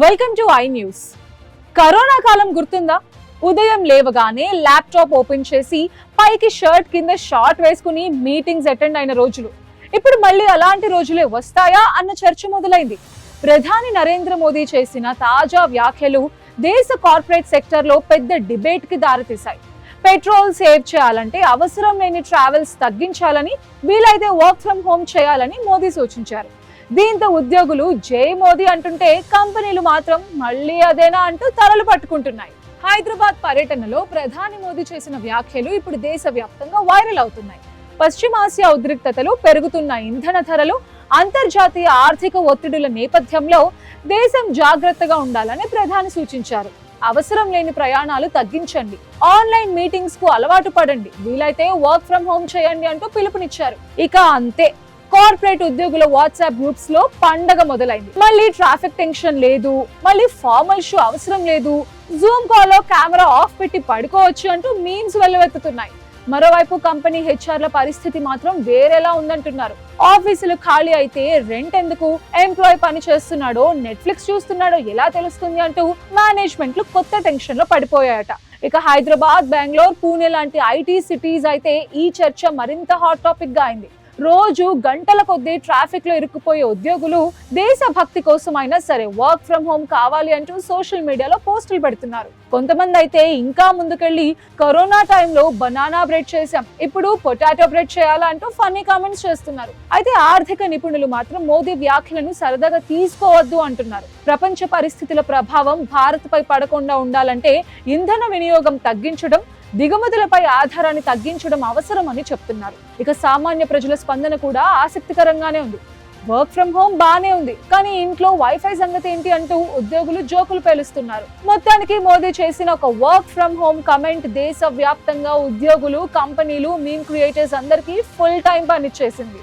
Welcome to I News. Corona కాలం గుర్తుందా? ఉదయం లేవగానే ల్యాప్టాప్ ఓపెన్ చేసి పైకి షర్ట్ కింద షార్ట్ వేసుకుని మీటింగ్స్ అటెండ్ అయిన రోజులు ఇప్పుడు మళ్ళీ అలాంటి రోజులే వస్తాయా అన్న చర్చ మొదలైంది. ప్రధాని నరేంద్ర మోదీ చేసిన తాజా వ్యాఖ్యలు దేశ కార్పొరేట్ సెక్టర్ లో పెద్ద డిబేట్ కి దారితీశాయి. పెట్రోల్ సేవ్ చేయాలంటే అవసరం లేని ట్రావెల్స్ తగ్గించాలని, వీలైతే వర్క్ ఫ్రం హోమ్ చేయాలని మోదీ సూచించారు. దీంతో ఉద్యోగులు జై మోదీ అంటుంటే కంపెనీలు మాత్రం మళ్ళీ అదేనా అంటూ తలలు పట్టుకుంటున్నాయి. హైదరాబాద్ పర్యటనలో ప్రధాని మోదీ చేసిన వ్యాఖ్యలు ఇప్పుడు దేశవ్యాప్తంగా వైరల్ అవుతున్నాయి. పశ్చిమాసియా ఉద్రిక్తతలు, పెరుగుతున్న ఇంధన ధరలు, అంతర్జాతీయ ఆర్థిక ఒత్తిడుల నేపథ్యంలో దేశం జాగ్రత్తగా ఉండాలని ప్రధాని సూచించారు. అవసరం లేని ప్రయాణాలు తగ్గించండి, ఆన్లైన్ మీటింగ్స్ కు అలవాటు పడండి, వీలైతే వర్క్ ఫ్రం హోమ్ చేయండి అంటూ పిలుపునిచ్చారు. ఇక అంతే, కార్పొరేట్ ఉద్యోగుల వాట్సాప్ గ్రూప్స్ లో పండగ మొదలైంది. మళ్ళీ ట్రాఫిక్ టెన్షన్ లేదు, మళ్ళీ ఫార్మల్ షూ అవసరం లేదు, జూమ్ కాల్ లో కెమెరా ఆఫ్ పెట్టి పడుకోవచ్చు అంటూ మీమ్స్ వెల్లువెత్తుతున్నాయి. మరోవైపు కంపెనీ హెచ్ఆర్ల పరిస్థితి మాత్రం వేరేలా ఉందంటున్నారు. ఆఫీసులు ఖాళీ అయితే రెంట్ ఎందుకు, ఎంప్లాయీ పని చేస్తున్నాడో, నెట్ఫ్లిక్స్ చూస్తున్నాడో ఎలా తెలుస్తుంది అంటూ మేనేజ్మెంట్లు కొత్త టెన్షన్ లో పడిపోయాయట. ఇక హైదరాబాద్, బెంగళూరు, పూణే లాంటి ఐటీ సిటీస్ అయితే ఈ చర్చ మరింత హాట్ టాపిక్ గా అయింది. రోజు గంటల కొద్దీ ట్రాఫిక్ లో ఇరుక్కుపోయే ఉద్యోగులు దేశభక్తి కోసమైనా సరే వర్క్ ఫ్రం హోమ్ కావాలి అంటూ సోషల్ మీడియాలో పోస్టులు పెడుతున్నారు. కొంతమంది అయితే ఇంకా ముందుకెళ్లి కరోనా టైంలో బనానా బ్రెడ్ చేశాం, ఇప్పుడు పొటాటో బ్రెడ్ చేయాలా అంటూ ఫన్నీ కామెంట్స్ చేస్తున్నారు. అయితే ఆర్థిక నిపుణులు మాత్రం మోదీ వ్యాఖ్యలను సరదాగా తీసుకోవద్దు అంటున్నారు. ప్రపంచ పరిస్థితుల ప్రభావం భారత్ పై పడకుండా ఉండాలంటే ఇంధన వినియోగం తగ్గించడం, దిగుమతులపై ఆధారాన్ని తగ్గించడం అవసరం అని చెప్తున్నారు. ఇక సామాన్య ప్రజల స్పందన కూడా ఆసక్తికరంగానే ఉంది. వర్క్ ఫ్రం హోమ్ బానే ఉంది, కానీ ఇంట్లో వైఫై సంగతి ఏంటి అంటూ ఉద్యోగులు జోకులు పేలుస్తున్నారు. మొత్తానికి మోదీ చేసిన ఒక వర్క్ ఫ్రం హోమ్ కమెంట్ దేశ వ్యాప్తంగా ఉద్యోగులు, కంపెనీలు, మీమ్ క్రియేటర్స్ అందరికీ ఫుల్ టైం పనిచ్చేసింది.